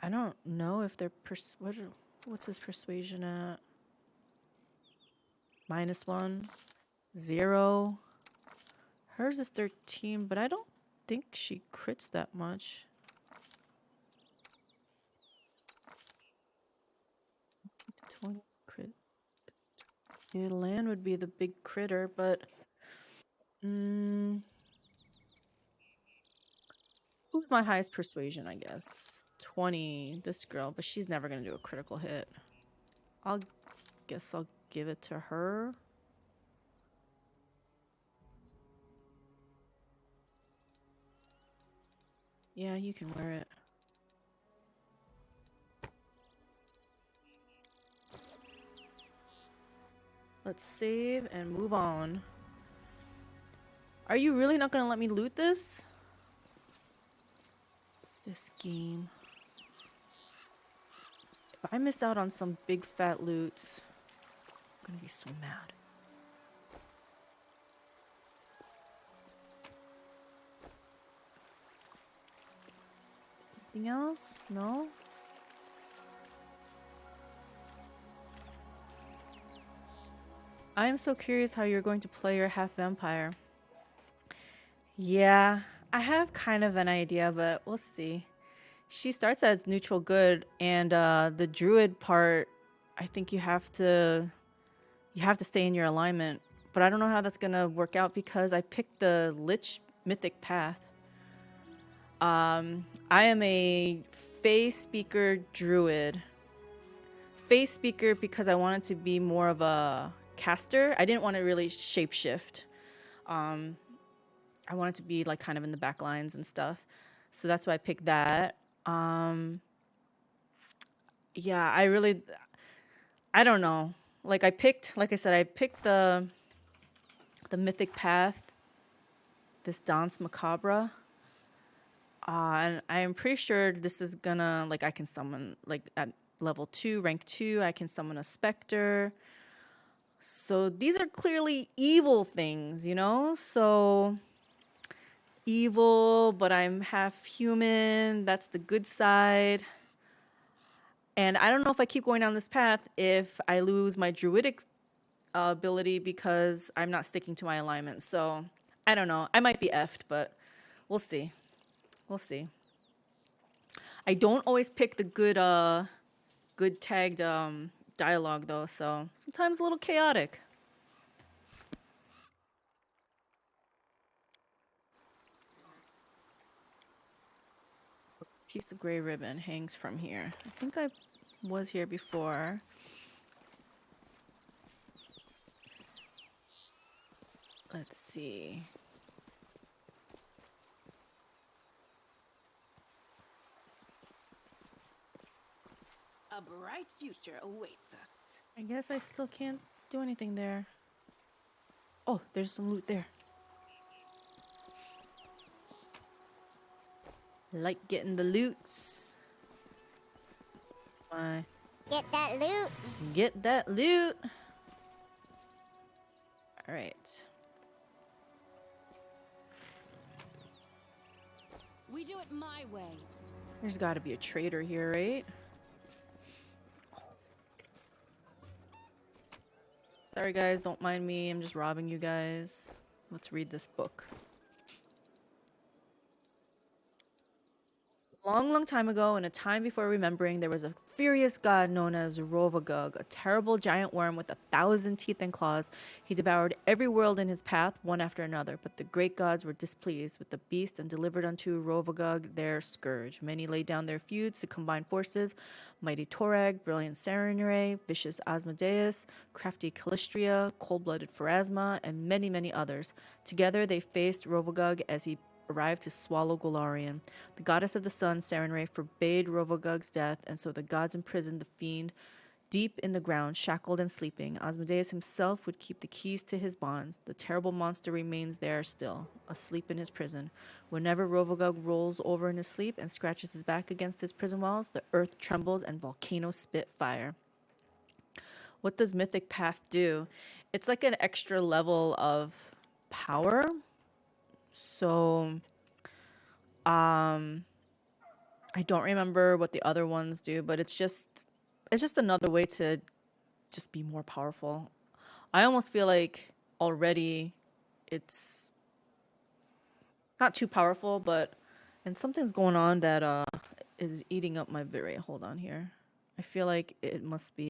I don't know if they're... what's his persuasion at? -1. 0. Hers is 13, but I don't think she crits that much. 20 crit. Yeah, land would be the big critter, but... who's my highest persuasion, I guess? 20, this girl, but she's never gonna do a critical hit. Guess I'll give it to her. Yeah, you can wear it. Let's save and move on. Are you really not gonna let me loot this? This game. If I miss out on some big fat loots, I'm gonna be so mad. Anything else? No? I am so curious how you're going to play your half vampire. Yeah, I have kind of an idea, but we'll see. She starts as neutral good, and the druid part, I think you have to stay in your alignment. But I don't know how that's gonna work out because I picked the Lich mythic path. I am a Feyspeaker Druid. Feyspeaker because I wanted to be more of a caster. I didn't want to really shapeshift. I wanted to be like kind of in the back lines and stuff. So that's why I picked that. Yeah, I don't know. Like I picked the mythic path, this Dance Macabre. And I am pretty sure this is gonna, like, I can summon, like, at level 2, rank 2, I can summon a Spectre. So these are clearly evil things, you know? So, evil, but I'm half human. That's the good side. And I don't know if I keep going down this path if I lose my druidic ability because I'm not sticking to my alignment. So, I don't know. I might be effed, but we'll see. We'll see. I don't always pick the good tagged dialogue though, so sometimes a little chaotic. Piece of gray ribbon hangs from here. I think I was here before. Let's see. A bright future awaits us. I guess I still can't do anything there. Oh, there's some loot there. Like getting the loots. Why? Get that loot. Get that loot. All right. We do it my way. There's got to be a trader here, right? Sorry guys, don't mind me. I'm just robbing you guys. Let's read this book. Long time ago, in a time before remembering, there was a furious god known as Rovagug, a terrible giant worm with 1,000 teeth and claws. He devoured every world in his path, one after another, but the great gods were displeased with the beast and delivered unto Rovagug their scourge. Many laid down their feuds to combine forces. Mighty Torag, brilliant Sarenrae, vicious Asmodeus, crafty Calistria, cold-blooded Pharasma, and many, many others. Together they faced Rovagug as he arrived to swallow Golarion. The goddess of the sun, Sarenrae, forbade Rovagug's death, and so the gods imprisoned the fiend deep in the ground, shackled and sleeping. Asmodeus himself would keep the keys to his bonds. The terrible monster remains there still, asleep in his prison. Whenever Rovagug rolls over in his sleep and scratches his back against his prison walls, the earth trembles and volcanoes spit fire. What does Mythic Path do? It's like an extra level of power. So I don't remember what the other ones do, but it's just another way to just be more powerful. I almost feel like already it's not too powerful, but and something's going on that is eating up my bitrate. Hold on here. I feel like it must be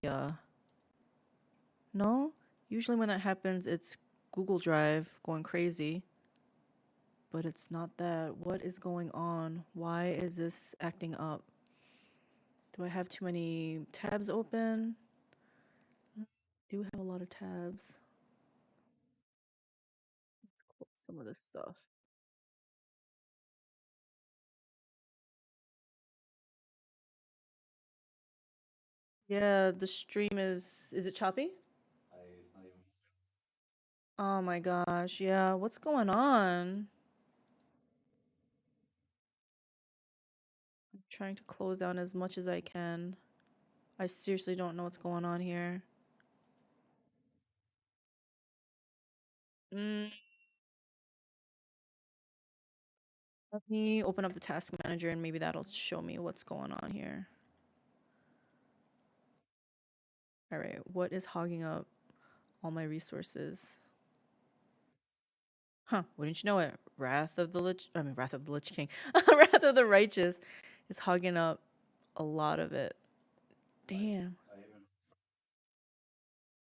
no. Usually when that happens, it's Google Drive going crazy. But it's not that. What is going on? Why is this acting up? Do I have too many tabs open? I do have a lot of tabs. Close some of this stuff. Yeah, the stream is it choppy? Oh my gosh, yeah. What's going on? I'm trying to close down as much as I can. I seriously don't know what's going on here. Mm, let me open up the task manager and maybe that'll show me what's going on here. All right, what is hogging up all my resources? Huh, wouldn't you know it? Wrath of the Lich King. Wrath of the Righteous is hogging up a lot of it. Damn.